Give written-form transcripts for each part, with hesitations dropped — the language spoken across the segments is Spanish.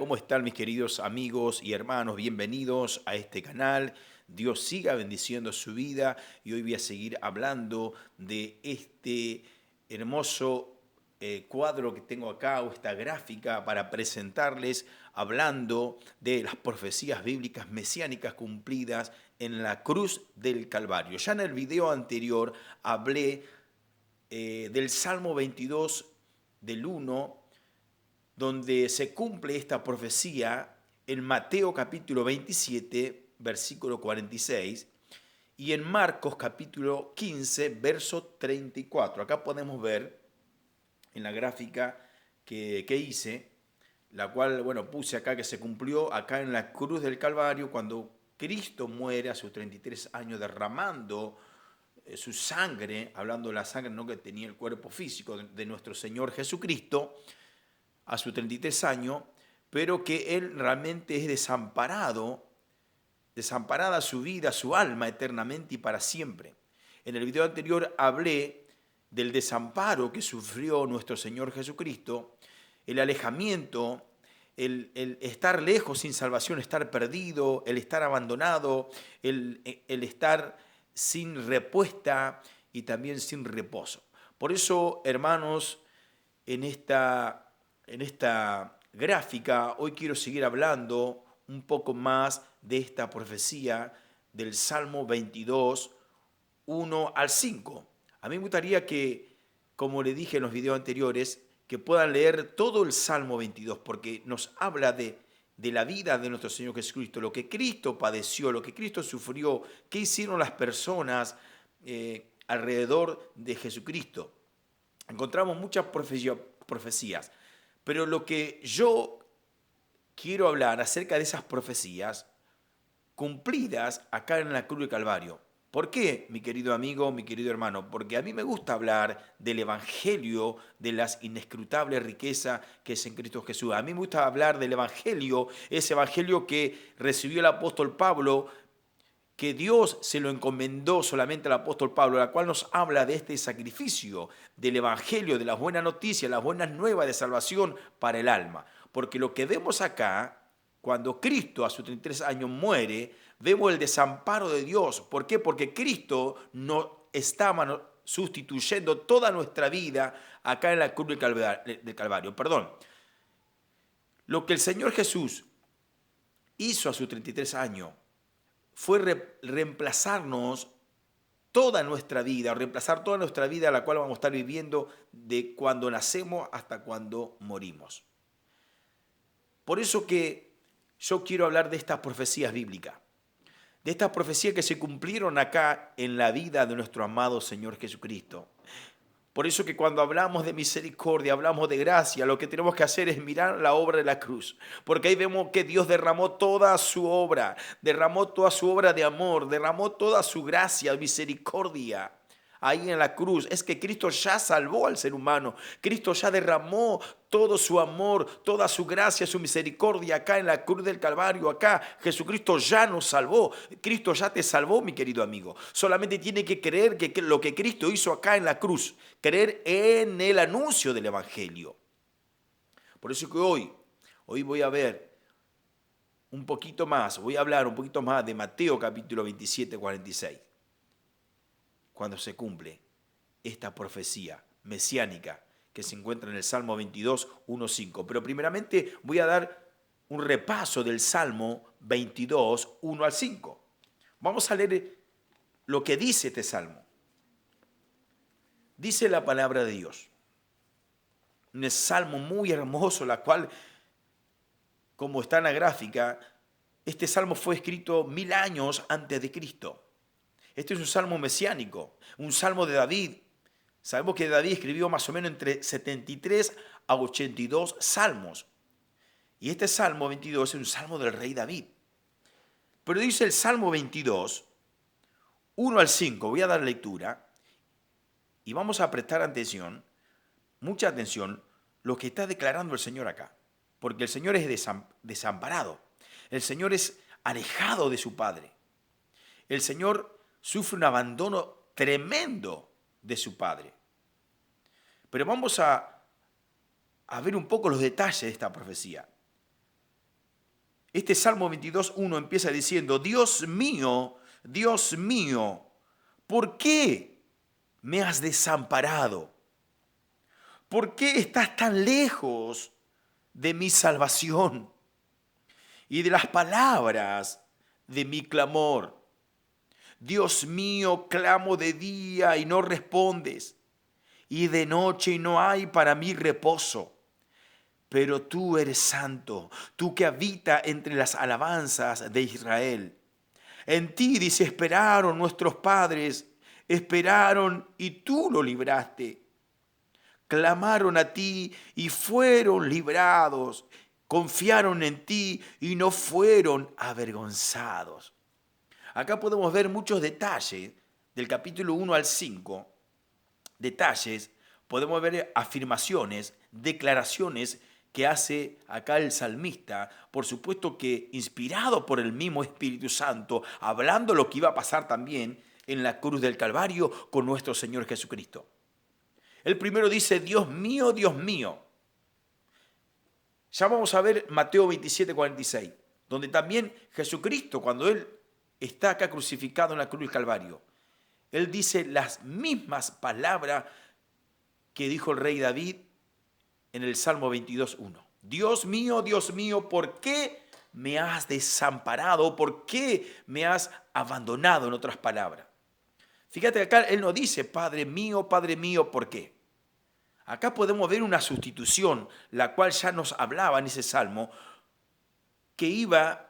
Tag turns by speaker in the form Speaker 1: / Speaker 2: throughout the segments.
Speaker 1: ¿cómo están mis queridos amigos y hermanos? Bienvenidos a este canal. Dios siga bendiciendo su vida y hoy voy a seguir hablando de este hermoso cuadro que tengo acá o esta gráfica para presentarles hablando de las profecías bíblicas mesiánicas cumplidas en la cruz del Calvario. Ya en el video anterior hablé del Salmo 22 del 1 donde se cumple esta profecía en Mateo capítulo 27, versículo 46, y en Marcos capítulo 15, verso 34. Acá podemos ver en la gráfica que hice, la cual, bueno, puse acá que se cumplió acá en la cruz del Calvario, cuando Cristo muere a sus 33 años derramando su sangre, hablando de la sangre no que tenía el cuerpo físico de nuestro Señor Jesucristo, a sus 33 años, pero que él realmente es desamparada su vida, su alma eternamente y para siempre. En el video anterior hablé del desamparo que sufrió nuestro Señor Jesucristo, el alejamiento, el estar lejos sin salvación, estar perdido, el estar abandonado, el estar sin respuesta y también sin reposo. Por eso, hermanos, en esta gráfica, hoy quiero seguir hablando un poco más de esta profecía del Salmo 22, 1 al 5. A mí me gustaría que, como le dije en los videos anteriores, que puedan leer todo el Salmo 22, porque nos habla de la vida de nuestro Señor Jesucristo, lo que Cristo padeció, lo que Cristo sufrió, qué hicieron las personas alrededor de Jesucristo. Encontramos muchas profecías. Pero lo que yo quiero hablar acerca de esas profecías cumplidas acá en la cruz del Calvario. ¿Por qué, mi querido amigo, mi querido hermano? Porque a mí me gusta hablar del Evangelio, de las inescrutables riquezas que es en Cristo Jesús. A mí me gusta hablar del Evangelio, ese Evangelio que recibió el apóstol Pablo, que Dios se lo encomendó solamente al apóstol Pablo, la cual nos habla de este sacrificio del Evangelio, de las buenas noticias, las buenas nuevas de salvación para el alma. Porque lo que vemos acá, cuando Cristo a sus 33 años muere, vemos el desamparo de Dios. ¿Por qué? Porque Cristo no estaba sustituyendo toda nuestra vida acá en la cruz del Calvario. Perdón. Lo que el Señor Jesús hizo a sus 33 años fue reemplazarnos toda nuestra vida, reemplazar toda nuestra vida, la cual vamos a estar viviendo de cuando nacemos hasta cuando morimos. Por eso que yo quiero hablar de estas profecías bíblicas, de estas profecías que se cumplieron acá en la vida de nuestro amado Señor Jesucristo. Por eso que cuando hablamos de misericordia, hablamos de gracia, lo que tenemos que hacer es mirar la obra de la cruz. Porque ahí vemos que Dios derramó toda su obra de amor, derramó toda su gracia, misericordia. Ahí en la cruz, es que Cristo ya salvó al ser humano. Cristo ya derramó todo su amor, toda su gracia, su misericordia acá en la cruz del Calvario. Acá Jesucristo ya nos salvó. Cristo ya te salvó, mi querido amigo. Solamente tiene que creer que lo que Cristo hizo acá en la cruz, creer en el anuncio del Evangelio. Por eso que hoy voy a ver un poquito más, voy a hablar un poquito más de Mateo capítulo 27, 46. Cuando se cumple esta profecía mesiánica que se encuentra en el Salmo 22, 1, 5. Pero primeramente voy a dar un repaso del Salmo 22, 1 al 5. Vamos a leer lo que dice este Salmo. Dice la palabra de Dios. Un salmo muy hermoso, la cual, como está en la gráfica, este salmo fue escrito 1000 años antes de Cristo. Este es un salmo mesiánico, un salmo de David. Sabemos que David escribió más o menos entre 73 a 82 salmos. Y este salmo 22 es un salmo del rey David. Pero dice el salmo 22, 1 al 5, voy a dar lectura y vamos a prestar atención, mucha atención, lo que está declarando el Señor acá. Porque el Señor es desamparado. El Señor es alejado de su Padre. El Señor sufre un abandono tremendo de su Padre. Pero vamos a ver un poco los detalles de esta profecía. Este Salmo 22:1 empieza diciendo, Dios mío, ¿por qué me has desamparado? ¿Por qué estás tan lejos de mi salvación y de las palabras de mi clamor? Dios mío, clamo de día y no respondes, y de noche y no hay para mí reposo. Pero tú eres santo, tú que habitas entre las alabanzas de Israel. En ti, dice, esperaron nuestros padres, esperaron y tú lo libraste. Clamaron a ti y fueron librados. Confiaron en ti y no fueron avergonzados. Acá podemos ver muchos detalles del capítulo 1 al 5. Detalles, podemos ver afirmaciones, declaraciones que hace acá el salmista, por supuesto que inspirado por el mismo Espíritu Santo, hablando lo que iba a pasar también en la cruz del Calvario con nuestro Señor Jesucristo. El primero dice, Dios mío, Dios mío. Ya vamos a ver Mateo 27:46, donde también Jesucristo, cuando Él está acá crucificado en la cruz del Calvario, Él dice las mismas palabras que dijo el rey David en el Salmo 22:1. Dios mío, ¿por qué me has desamparado? ¿Por qué me has abandonado? En otras palabras. Fíjate que acá Él no dice, Padre mío, ¿por qué? Acá podemos ver una sustitución, la cual ya nos hablaba en ese Salmo, que iba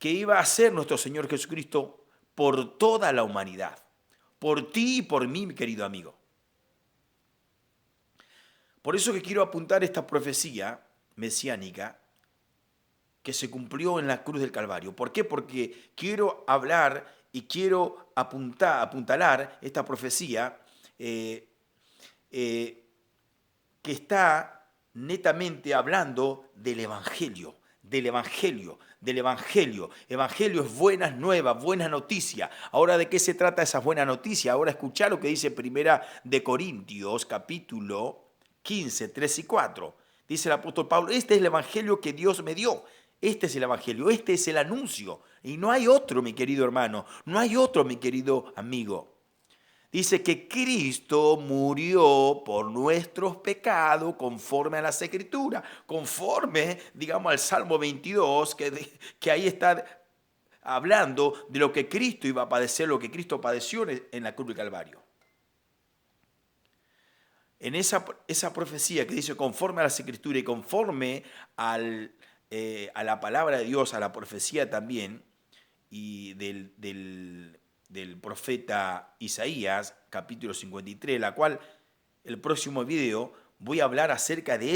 Speaker 1: a hacer nuestro Señor Jesucristo por toda la humanidad. Por ti y por mí, mi querido amigo. Por eso que quiero apuntar esta profecía mesiánica que se cumplió en la cruz del Calvario. ¿Por qué? Porque quiero hablar y quiero apuntalar esta profecía que está netamente hablando del Evangelio. Evangelio es buenas nuevas, buena noticia. Ahora, ¿de qué se trata esa buena noticia? Ahora escuchá lo que dice Primera de Corintios, capítulo 15, 3 y 4. Dice el apóstol Pablo, este es el evangelio que Dios me dio. Este es el evangelio, este es el anuncio. Y no hay otro, mi querido hermano, no hay otro, mi querido amigo. Dice que Cristo murió por nuestros pecados conforme a las Escrituras, conforme, digamos, al Salmo 22, que ahí está hablando de lo que Cristo iba a padecer, lo que Cristo padeció en la cruz del Calvario. En esa profecía que dice conforme a las Escrituras y conforme a la palabra de Dios, a la profecía también, y del profeta Isaías, capítulo 53, la cual el próximo video voy a hablar acerca de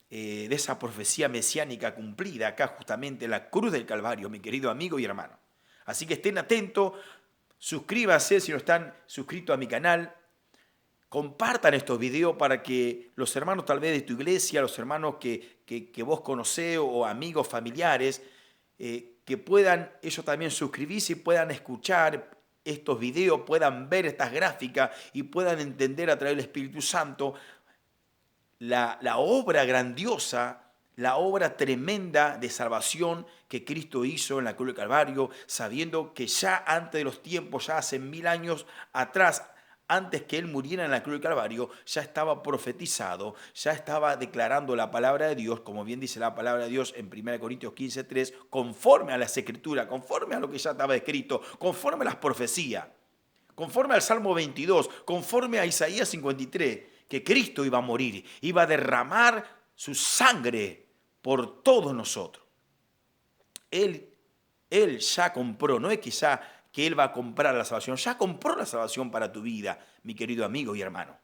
Speaker 1: esa profecía mesiánica cumplida acá justamente en la cruz del Calvario, mi querido amigo y hermano. Así que estén atentos, suscríbanse si no están suscritos a mi canal, compartan estos videos para que los hermanos tal vez de tu iglesia, los hermanos que vos conocés o amigos familiares, que puedan ellos también suscribirse y puedan escuchar estos videos, puedan ver estas gráficas y puedan entender a través del Espíritu Santo la obra grandiosa, la obra tremenda de salvación que Cristo hizo en la cruz del Calvario, sabiendo que ya antes de los tiempos, ya hace 1000 años atrás, antes que Él muriera en la cruz del Calvario, ya estaba profetizado, ya estaba declarando la palabra de Dios, como bien dice la palabra de Dios en 1 Corintios 15:3, conforme a las Escrituras, conforme a lo que ya estaba escrito, conforme a las profecías, conforme al Salmo 22, conforme a Isaías 53, que Cristo iba a morir, iba a derramar su sangre por todos nosotros. Él ya compró, no es quizá que Él va a comprar la salvación, ya compró la salvación para tu vida, mi querido amigo y hermano.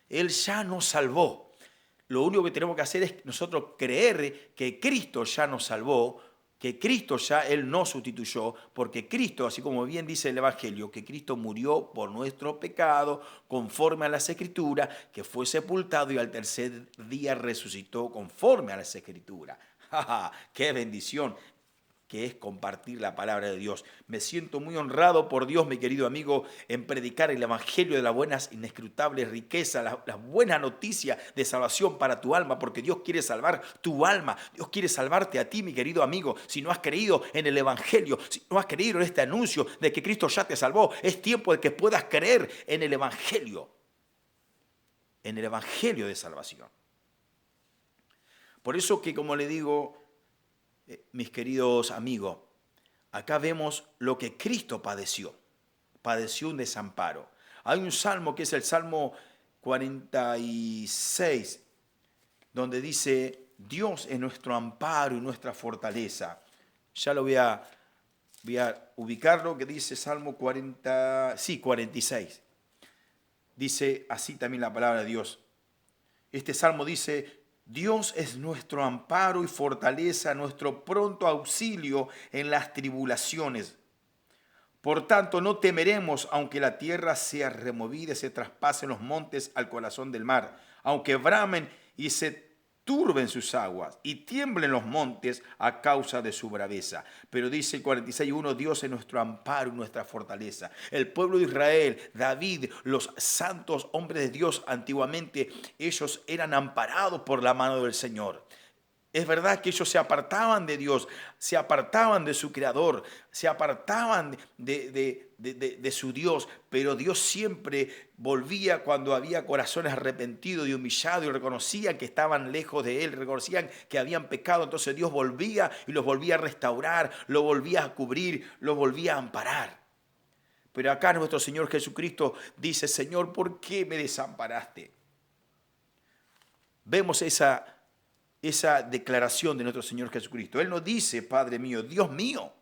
Speaker 1: Él ya nos salvó. Lo único que tenemos que hacer es nosotros creer que Cristo ya nos salvó, que Cristo ya Él nos sustituyó, porque Cristo, así como bien dice el Evangelio, que Cristo murió por nuestro pecado, conforme a las Escrituras, que fue sepultado y al tercer día resucitó conforme a las Escrituras. ¡Ja, ja! ¡Qué bendición! que es compartir la palabra de Dios. Me siento muy honrado por Dios, mi querido amigo, en predicar el evangelio de las buenas, inescrutables riquezas, la buena noticia de salvación para tu alma, porque Dios quiere salvar tu alma. Dios quiere salvarte a ti, mi querido amigo. Si no has creído en el evangelio, si no has creído en este anuncio de que Cristo ya te salvó, es tiempo de que puedas creer en el evangelio de salvación. Por eso que, como le digo, mis queridos amigos, acá vemos lo que Cristo padeció. Padeció un desamparo. Hay un salmo que es el Salmo 46, donde dice, Dios es nuestro amparo y nuestra fortaleza. Ya lo voy a ubicarlo, que dice Salmo 46. Dice así también la palabra de Dios. Este salmo dice, Dios es nuestro amparo y fortaleza, nuestro pronto auxilio en las tribulaciones. Por tanto, no temeremos, aunque la tierra sea removida y se traspasen los montes al corazón del mar, aunque bramen y se turben sus aguas y tiemblen los montes a causa de su braveza. Pero dice el 46:1, Dios es nuestro amparo y nuestra fortaleza. El pueblo de Israel, David, los santos hombres de Dios antiguamente, ellos eran amparados por la mano del Señor. Es verdad que ellos se apartaban de Dios, se apartaban de su Creador, se apartaban de su Dios, pero Dios siempre volvía cuando había corazones arrepentidos y humillados y reconocían que estaban lejos de Él, reconocían que habían pecado, entonces Dios volvía y los volvía a restaurar, los volvía a cubrir, los volvía a amparar. Pero acá nuestro Señor Jesucristo dice, Señor, ¿por qué me desamparaste? Vemos esa declaración de nuestro Señor Jesucristo. Él no dice, Padre mío, Dios mío.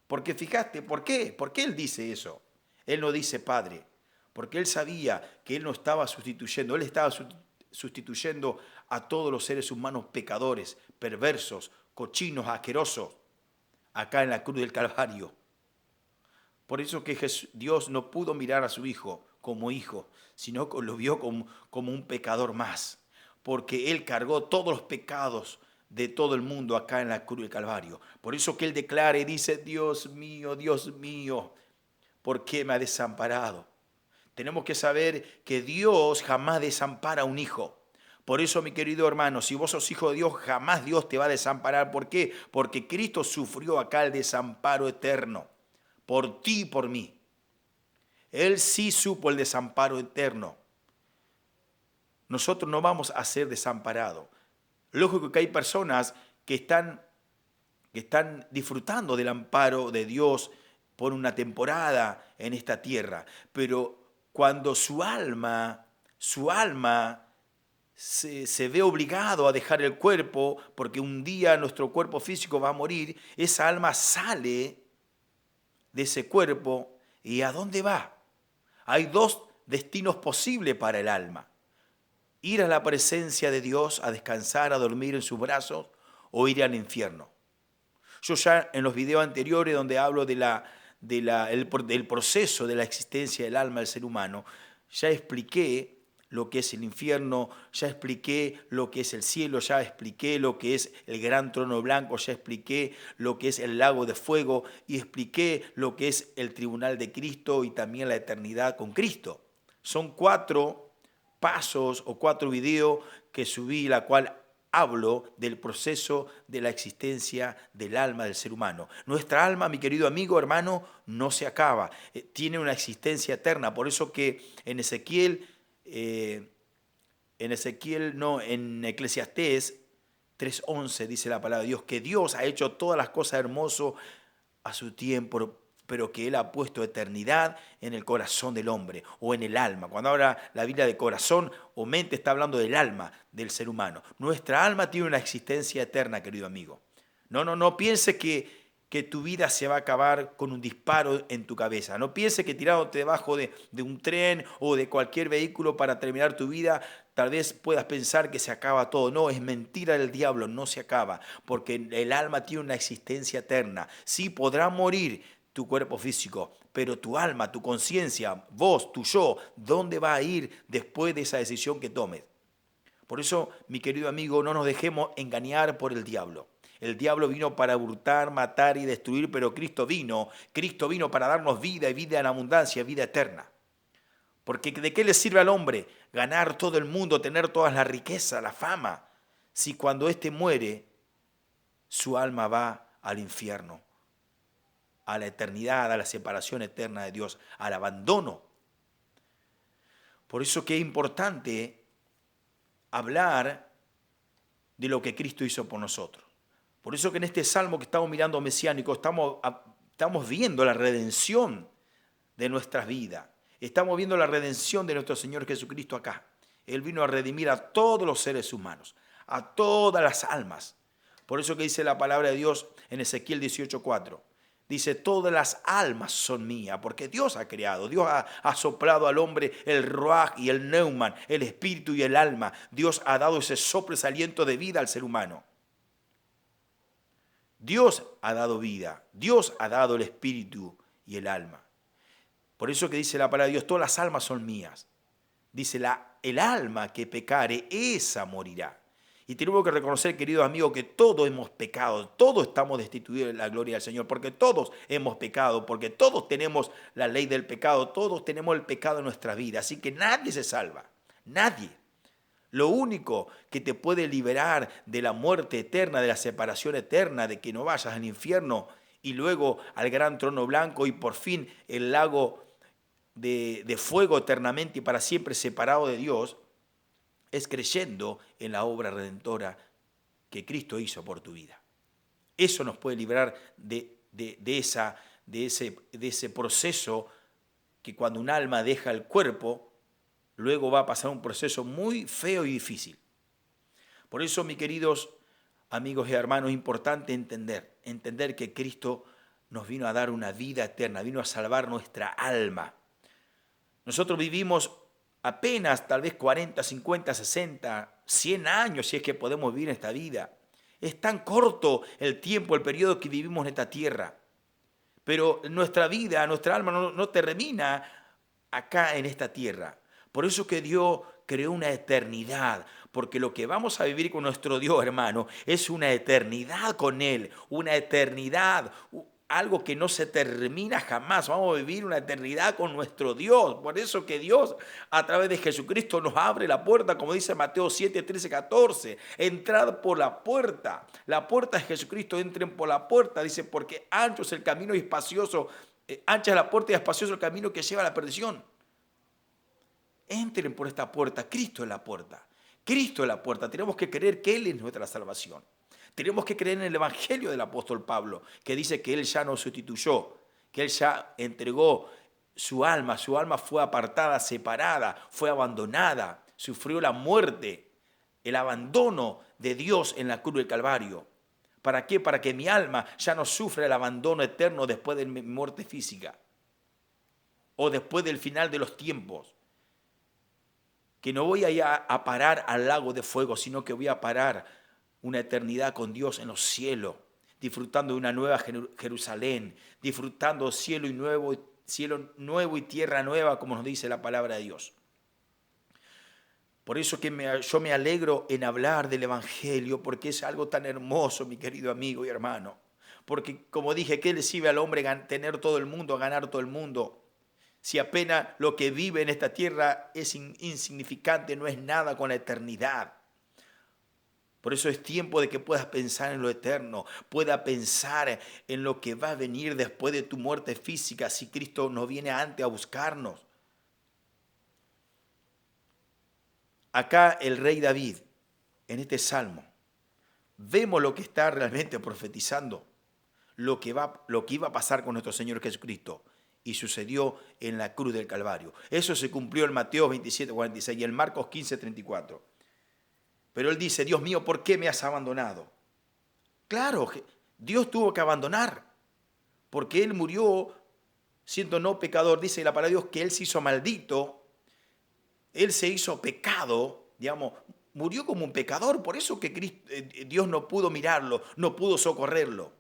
Speaker 1: Porque fíjate, ¿por qué? ¿Por qué Él dice eso? Él no dice Padre. Porque Él sabía que Él no estaba sustituyendo. Él estaba sustituyendo a todos los seres humanos pecadores, perversos, cochinos, asquerosos, acá en la cruz del Calvario. Por eso que Dios no pudo mirar a su Hijo, sino que lo vio como un pecador más. Porque Él cargó todos los pecados de todo el mundo acá en la cruz del Calvario. Por eso que Él declara y dice, Dios mío, ¿por qué me ha desamparado? Tenemos que saber que Dios jamás desampara a un hijo. Por eso, mi querido hermano, si vos sos hijo de Dios, jamás Dios te va a desamparar. ¿Por qué? Porque Cristo sufrió acá el desamparo eterno, por ti y por mí. Él sí supo el desamparo eterno. Nosotros no vamos a ser desamparados. Lógico que hay personas que están disfrutando del amparo de Dios por una temporada en esta tierra, pero cuando su alma se ve obligado a dejar el cuerpo, porque un día nuestro cuerpo físico va a morir, esa alma sale de ese cuerpo y ¿a dónde va? Hay dos destinos posibles para el alma. Ir a la presencia de Dios, a descansar, a dormir en sus brazos, o ir al infierno. Yo ya en los videos anteriores donde hablo del proceso de la existencia del alma del ser humano, ya expliqué lo que es el infierno, ya expliqué lo que es el cielo, ya expliqué lo que es el gran trono blanco, ya expliqué lo que es el lago de fuego y expliqué lo que es el tribunal de Cristo y también la eternidad con Cristo. Son 4 pasos o 4 videos que subí, la cual hablo del proceso de la existencia del alma del ser humano. Nuestra alma, mi querido amigo, hermano, no se acaba, tiene una existencia eterna. Por eso que en Eclesiastés 3:11 dice la palabra de Dios, que Dios ha hecho todas las cosas hermosas a su tiempo, pero que Él ha puesto eternidad en el corazón del hombre o en el alma. Cuando habla la Biblia de corazón o mente, está hablando del alma del ser humano. Nuestra alma tiene una existencia eterna, querido amigo. No piense que tu vida se va a acabar con un disparo en tu cabeza. No piense que tirándote debajo de un tren o de cualquier vehículo para terminar tu vida, tal vez puedas pensar que se acaba todo. No, es mentira del diablo, no se acaba, porque el alma tiene una existencia eterna. Sí, podrá morir tu cuerpo físico, pero tu alma, tu conciencia, vos, tu yo, ¿dónde va a ir después de esa decisión que tomes? Por eso, mi querido amigo, no nos dejemos engañar por el diablo. El diablo vino para hurtar, matar y destruir, pero Cristo vino para darnos vida y vida en abundancia, vida eterna. Porque ¿de qué le sirve al hombre ganar todo el mundo, tener todas las riquezas, la fama, si cuando éste muere, su alma va al infierno, a la eternidad, a la separación eterna de Dios, al abandono? Por eso que es importante hablar de lo que Cristo hizo por nosotros. Por eso que en este salmo que estamos mirando mesiánico, estamos viendo la redención de nuestras vidas. Estamos viendo la redención de nuestro Señor Jesucristo acá. Él vino a redimir a todos los seres humanos, a todas las almas. Por eso que dice la palabra de Dios en Ezequiel 18:4. Dice, todas las almas son mías, porque Dios ha creado, Dios ha soplado al hombre el ruaj y el neuman, el espíritu y el alma. Dios ha dado ese soplo, ese aliento de vida al ser humano. Dios ha dado vida, Dios ha dado el espíritu y el alma. Por eso que dice la palabra de Dios, todas las almas son mías. Dice, el alma que pecare, esa morirá. Y tenemos que reconocer, queridos amigos, que todos hemos pecado, todos estamos destituidos de la gloria del Señor, porque todos hemos pecado, porque todos tenemos la ley del pecado, todos tenemos el pecado en nuestra vida, así que nadie se salva, nadie. Lo único que te puede liberar de la muerte eterna, de la separación eterna, de que no vayas al infierno y luego al gran trono blanco y por fin el lago de fuego eternamente y para siempre separado de Dios, es creyendo en la obra redentora que Cristo hizo por tu vida. Eso nos puede liberar de ese proceso que cuando un alma deja el cuerpo, luego va a pasar un proceso muy feo y difícil. Por eso, mis queridos amigos y hermanos, es importante entender que Cristo nos vino a dar una vida eterna, vino a salvar nuestra alma. Nosotros vivimos apenas tal vez 40, 50, 60, 100 años si es que podemos vivir en esta vida. Es tan corto el tiempo, el periodo que vivimos en esta tierra. Pero nuestra vida, nuestra alma no termina acá en esta tierra. Por eso que Dios creó una eternidad, porque lo que vamos a vivir con nuestro Dios, hermano, es una eternidad con Él, una eternidad, algo que no se termina jamás. Vamos a vivir una eternidad con nuestro Dios. Por eso que Dios, a través de Jesucristo, nos abre la puerta, como dice Mateo 7, 13, 14. Entrad por la puerta. La puerta es Jesucristo, entren por la puerta. Dice, porque ancho es el camino y espacioso, ancha es la puerta y espacioso el camino que lleva a la perdición. Entren por esta puerta. Cristo es la puerta. Cristo es la puerta. Tenemos que creer que Él es nuestra salvación. Tenemos que creer en el Evangelio del apóstol Pablo, que dice que Él ya nos sustituyó, que Él ya entregó su alma fue apartada, separada, fue abandonada, sufrió la muerte, el abandono de Dios en la cruz del Calvario. ¿Para qué? Para que mi alma ya no sufra el abandono eterno después de mi muerte física o después del final de los tiempos. Que no voy a parar al lago de fuego, sino que voy a parar una eternidad con Dios en los cielos, disfrutando de una nueva Jerusalén, disfrutando cielo nuevo y tierra nueva, como nos dice la palabra de Dios. Por eso que yo me alegro en hablar del Evangelio, porque es algo tan hermoso, mi querido amigo y hermano. Porque, como dije, ¿qué le sirve al hombre tener todo el mundo, ganar todo el mundo? Si apenas lo que vive en esta tierra es insignificante, no es nada con la eternidad. Por eso es tiempo de que puedas pensar en lo eterno, puedas pensar en lo que va a venir después de tu muerte física, si Cristo no viene antes a buscarnos. Acá el rey David, en este salmo, vemos lo que está realmente profetizando, lo que iba a pasar con nuestro Señor Jesucristo. Y sucedió en la cruz del Calvario. Eso se cumplió en Mateo 27, 46 y en Marcos 15, 34. Pero él dice, Dios mío, ¿por qué me has abandonado? Claro, Dios tuvo que abandonar, porque Él murió siendo no pecador. Dice la palabra de Dios que Él se hizo maldito, Él se hizo pecado, digamos, murió como un pecador. Por eso que Dios no pudo mirarlo, no pudo socorrerlo.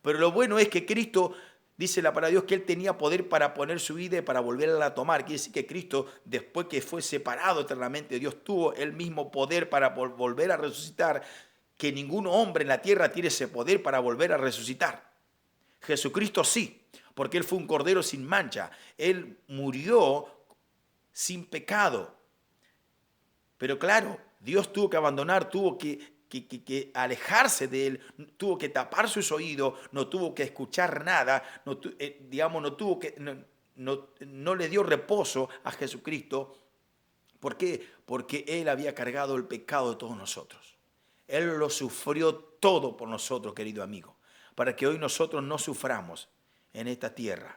Speaker 1: Pero lo bueno es que Cristo, dice la palabra de Dios, que Él tenía poder para poner su vida y para volverla a tomar. Quiere decir que Cristo, después que fue separado eternamente de Dios, tuvo el mismo poder para volver a resucitar que ningún hombre en la tierra tiene ese poder para volver a resucitar. Jesucristo sí, porque Él fue un cordero sin mancha. Él murió sin pecado. Pero claro, Dios tuvo que abandonar, tuvo que alejarse de Él, tuvo que tapar sus oídos, no tuvo que escuchar nada, no le dio reposo a Jesucristo. ¿Por qué? Porque Él había cargado el pecado de todos nosotros. Él lo sufrió todo por nosotros, querido amigo, para que hoy nosotros no suframos en esta tierra.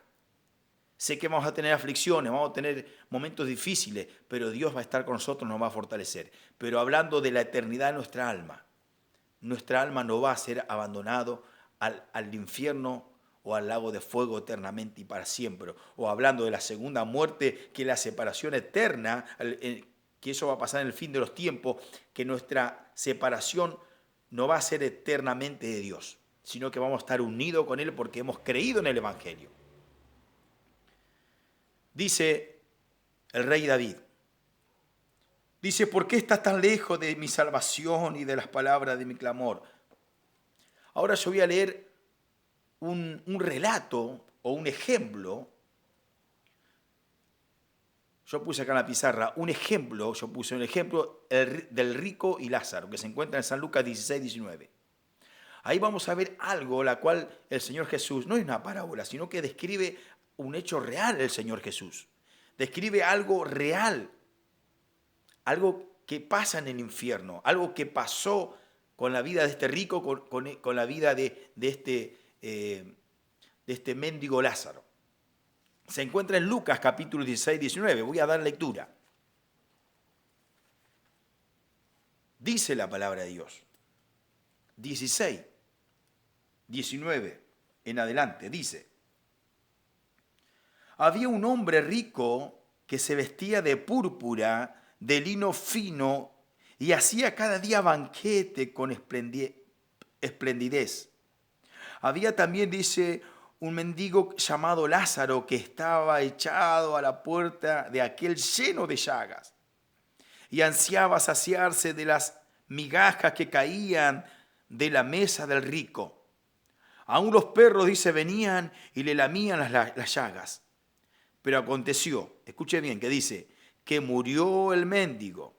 Speaker 1: Sé que vamos a tener aflicciones, vamos a tener momentos difíciles, pero Dios va a estar con nosotros, nos va a fortalecer. Pero hablando de la eternidad de nuestra alma no va a ser abandonado al infierno o al lago de fuego eternamente y para siempre. O hablando de la segunda muerte, que la separación eterna, que eso va a pasar en el fin de los tiempos, que nuestra separación no va a ser eternamente de Dios, sino que vamos a estar unidos con Él porque hemos creído en el Evangelio. Dice el rey David, dice, ¿por qué estás tan lejos de mi salvación y de las palabras de mi clamor? Ahora yo voy a leer un relato o un ejemplo. Yo puse acá en la pizarra un ejemplo del rico y Lázaro, que se encuentra en San Lucas 16, 19. Ahí vamos a ver algo, la cual el Señor Jesús, no es una parábola, sino que describe un hecho real el Señor Jesús. Describe algo real, algo que pasa en el infierno, algo que pasó con la vida de este rico, con la vida de este mendigo Lázaro. Se encuentra en Lucas capítulo 16, 19. Voy a dar lectura. Dice la palabra de Dios. 16, 19 en adelante. Dice, había un hombre rico que se vestía de púrpura, de lino fino, y hacía cada día banquete con esplendidez. Había también, dice, un mendigo llamado Lázaro que estaba echado a la puerta de aquel lleno de llagas y ansiaba saciarse de las migajas que caían de la mesa del rico. Aún los perros, dice, venían y le lamían las llagas. Pero aconteció, escuche bien, que dice, que murió el mendigo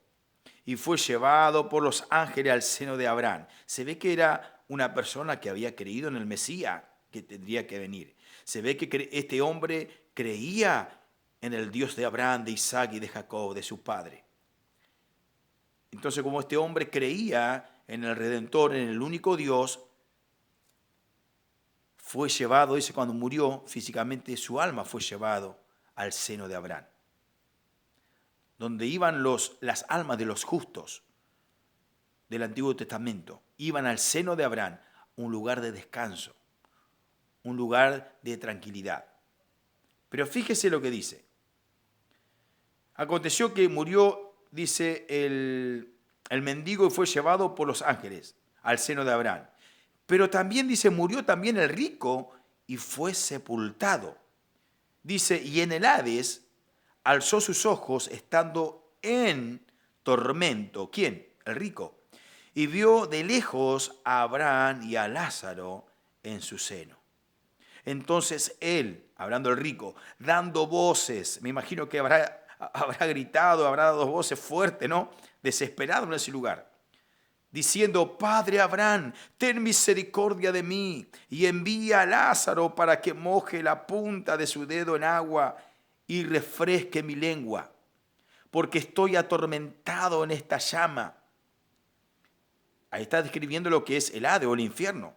Speaker 1: y fue llevado por los ángeles al seno de Abraham. Se ve que era una persona que había creído en el Mesías que tendría que venir. Se ve que este hombre creía en el Dios de Abraham, de Isaac y de Jacob, de su padre. Entonces, como este hombre creía en el Redentor, en el único Dios, fue llevado, dice, cuando murió físicamente, su alma fue llevado al seno de Abraham, donde iban las almas de los justos del Antiguo Testamento, iban al seno de Abraham, un lugar de descanso, un lugar de tranquilidad. Pero fíjese lo que dice. Aconteció que murió, dice, el mendigo y fue llevado por los ángeles al seno de Abraham. Pero también, dice, murió también el rico y fue sepultado. Dice, y en el Hades alzó sus ojos estando en tormento. ¿Quién? El rico. Y vio de lejos a Abraham y a Lázaro en su seno. Entonces él, hablando el rico, dando voces, me imagino que habrá gritado, habrá dado voces fuertes, ¿no? Desesperado en ese lugar, diciendo, Padre Abraham, ten misericordia de mí y envía a Lázaro para que moje la punta de su dedo en agua y refresque mi lengua, porque estoy atormentado en esta llama. Ahí está describiendo lo que es el Hades o el infierno.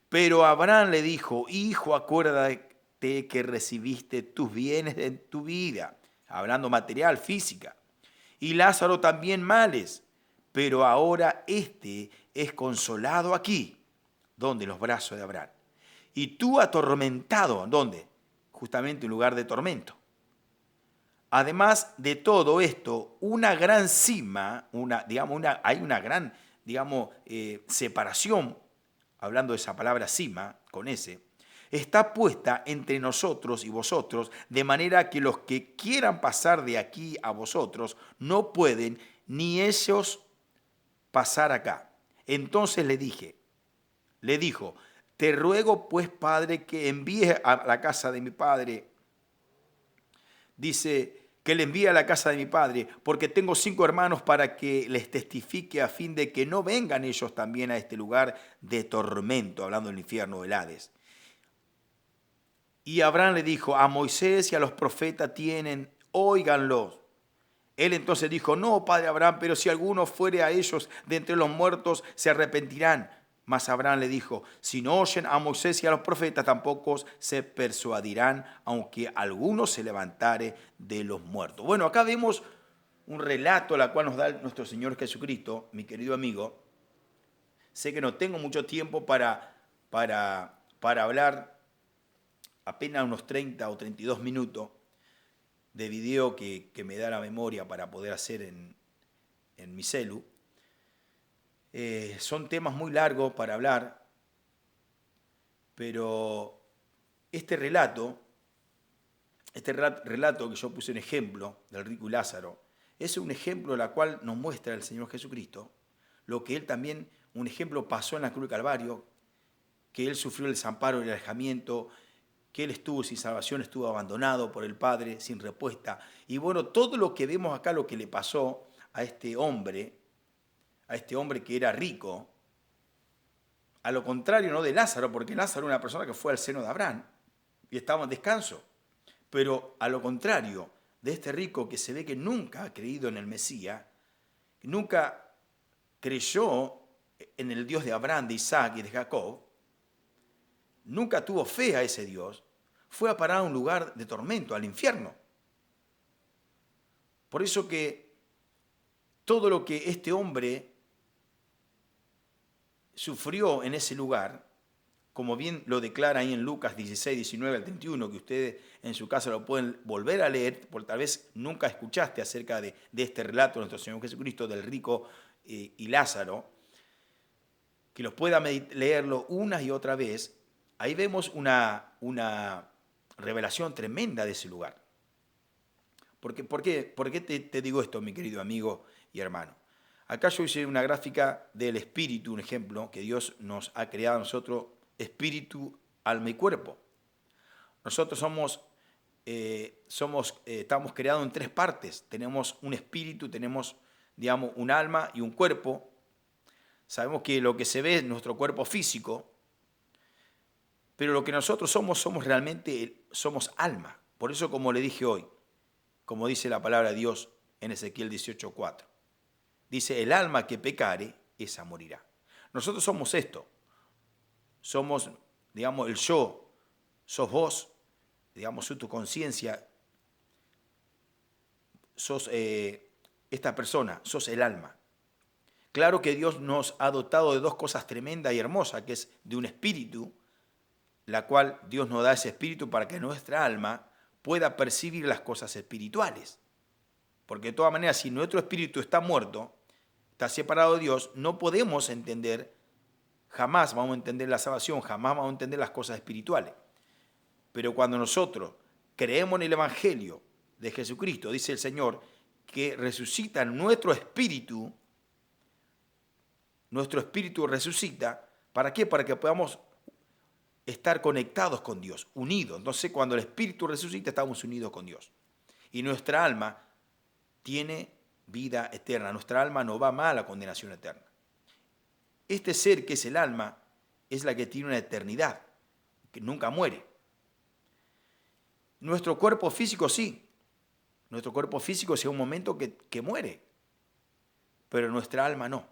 Speaker 1: Pero Abraham le dijo, hijo, acuérdate que recibiste tus bienes en tu vida, hablando material, física, y Lázaro también males, pero ahora este es consolado aquí, donde en los brazos de Abraham. Y tú atormentado, ¿dónde? Justamente en lugar de tormento. Además de todo esto, una gran cima, hay una gran, separación, hablando de esa palabra cima, con ese, está puesta entre nosotros y vosotros, de manera que los que quieran pasar de aquí a vosotros no pueden, ni ellos pasar acá. Entonces le dijo, te ruego pues, padre, que envíes a la casa de mi padre. Dice, que le envíe a la casa de mi padre, porque tengo 5 hermanos para que les testifique a fin de que no vengan ellos también a este lugar de tormento, hablando del infierno del Hades. Y Abraham le dijo, a Moisés y a los profetas tienen, óiganlos. Él entonces dijo, no, padre Abraham, pero si alguno fuere a ellos de entre los muertos, se arrepentirán. Mas Abraham le dijo, si no oyen a Moisés y a los profetas, tampoco se persuadirán, aunque alguno se levantare de los muertos. Bueno, acá vemos un relato la cual nos da nuestro Señor Jesucristo, mi querido amigo. Sé que no tengo mucho tiempo para hablar, apenas unos 30 o 32 minutos de video que me da la memoria para poder hacer en mi celu. Son temas muy largos para hablar, pero este relato que yo puse en ejemplo del rico y Lázaro, es un ejemplo la cual nos muestra el Señor Jesucristo, lo que Él también, un ejemplo pasó en la cruz del Calvario, que Él sufrió el desamparo y el alejamiento, que Él estuvo sin salvación, estuvo abandonado por el Padre, sin respuesta. Y bueno, todo lo que vemos acá, lo que le pasó a este hombre que era rico, a lo contrario, no de Lázaro, porque Lázaro era una persona que fue al seno de Abraham y estaba en descanso. Pero a lo contrario de este rico que se ve que nunca ha creído en el Mesías, nunca creyó en el Dios de Abraham, de Isaac y de Jacob, nunca tuvo fe a ese Dios, fue a parar a un lugar de tormento, al infierno. Por eso que todo lo que este hombre sufrió en ese lugar, como bien lo declara ahí en Lucas 16, 19 al 31, que ustedes en su casa lo pueden volver a leer, porque tal vez nunca escuchaste acerca de este relato de nuestro Señor Jesucristo, del rico y Lázaro, que los pueda leerlo una y otra vez. Ahí vemos una revelación tremenda de ese lugar. ¿Por qué te digo esto, mi querido amigo y hermano? Acá yo hice una gráfica del espíritu, un ejemplo, que Dios nos ha creado a nosotros, espíritu, alma y cuerpo. Nosotros estamos creados en 3 partes. Tenemos un espíritu, tenemos, digamos, un alma y un cuerpo. Sabemos que lo que se ve es nuestro cuerpo físico, pero lo que nosotros somos realmente alma. Por eso, como le dije hoy, como dice la palabra de Dios en Ezequiel 18:4, dice, el alma que pecare, esa morirá. Nosotros somos esto. Somos, digamos, el yo, sos vos, digamos, sos tu conciencia, sos esta persona, sos el alma. Claro que Dios nos ha dotado de 2 cosas tremendas y hermosas, que es de un espíritu, la cual Dios nos da ese espíritu para que nuestra alma pueda percibir las cosas espirituales. Porque de todas maneras, si nuestro espíritu está muerto, está separado de Dios, no podemos entender, jamás vamos a entender la salvación, jamás vamos a entender las cosas espirituales. Pero cuando nosotros creemos en el Evangelio de Jesucristo, dice el Señor, que resucita nuestro espíritu resucita, ¿para qué? Para que podamos estar conectados con Dios, unidos. Entonces, cuando el espíritu resucita, estamos unidos con Dios. Y nuestra alma tiene vida eterna. Nuestra alma no va más a la condenación eterna. Este ser que es el alma es la que tiene una eternidad, que nunca muere. Nuestro cuerpo físico sí. Nuestro cuerpo físico llega un momento que muere, pero nuestra alma no.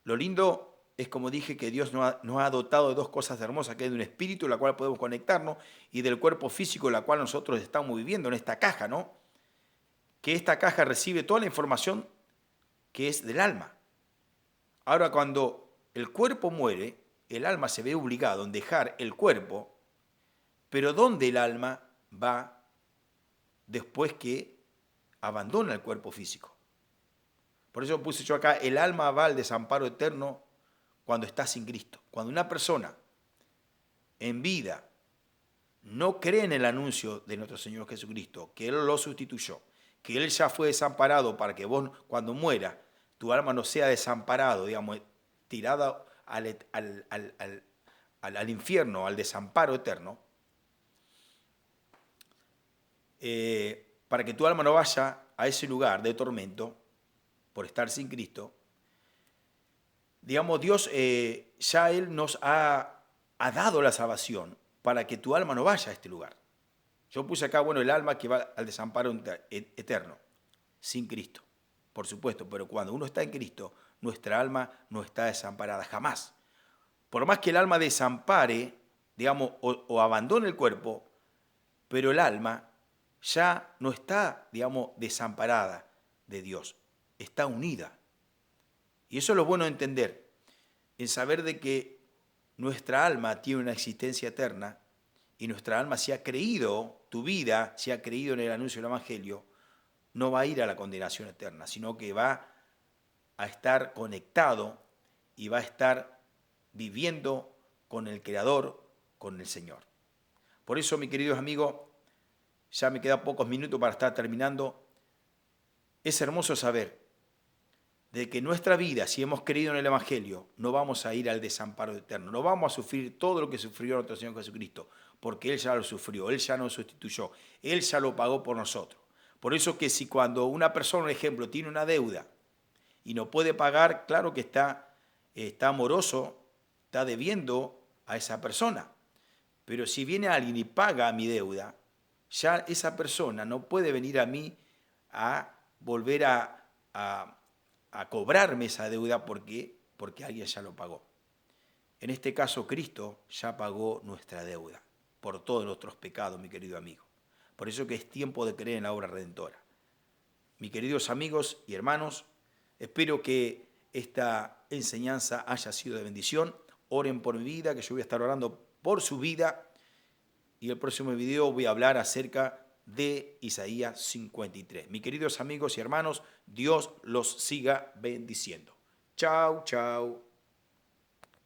Speaker 1: Lo lindo es, como dije, que Dios nos ha dotado de 2 cosas hermosas, que es de un espíritu, la cual podemos conectarnos, y del cuerpo físico, la cual nosotros estamos viviendo en esta caja, ¿no? Que esta caja recibe toda la información que es del alma. Ahora, cuando el cuerpo muere, el alma se ve obligado en dejar el cuerpo, pero ¿dónde el alma va después que abandona el cuerpo físico? Por eso puse yo acá, el alma va al desamparo eterno cuando está sin Cristo. Cuando una persona en vida no cree en el anuncio de nuestro Señor Jesucristo, que Él lo sustituyó, que Él ya fue desamparado para que vos, cuando muera, tu alma no sea desamparado, digamos, tirada al infierno, al desamparo eterno, para que tu alma no vaya a ese lugar de tormento por estar sin Cristo, digamos, Dios ya Él nos ha dado la salvación para que tu alma no vaya a este lugar. Yo puse acá, bueno, el alma que va al desamparo eterno, sin Cristo, por supuesto, pero cuando uno está en Cristo, nuestra alma no está desamparada, jamás. Por más que el alma desampare, digamos, o abandone el cuerpo, pero el alma ya no está, digamos, desamparada de Dios, está unida. Y eso es lo bueno de entender, en saber de que nuestra alma tiene una existencia eterna y nuestra alma, si ha creído, tu vida, si ha creído en el anuncio del Evangelio, no va a ir a la condenación eterna, sino que va a estar conectado y va a estar viviendo con el Creador, con el Señor. Por eso, mis queridos amigos, ya me quedan pocos minutos para estar terminando. Es hermoso saber de que nuestra vida, si hemos creído en el Evangelio, no vamos a ir al desamparo eterno, no vamos a sufrir todo lo que sufrió nuestro Señor Jesucristo, porque Él ya lo sufrió, Él ya nos sustituyó, Él ya lo pagó por nosotros. Por eso que si cuando una persona, por ejemplo, tiene una deuda y no puede pagar, claro que está moroso, está debiendo a esa persona. Pero si viene alguien y paga mi deuda, ya esa persona no puede venir a mí a volver a cobrarme esa deuda porque alguien ya lo pagó. En este caso, Cristo ya pagó nuestra deuda por todos nuestros pecados, mi querido amigo. Por eso que es tiempo de creer en la obra redentora. Mis queridos amigos y hermanos, espero que esta enseñanza haya sido de bendición. Oren por mi vida, que yo voy a estar orando por su vida. Y el próximo video voy a hablar acerca de Isaías 53. Mis queridos amigos y hermanos, Dios los siga bendiciendo. Chau, chau.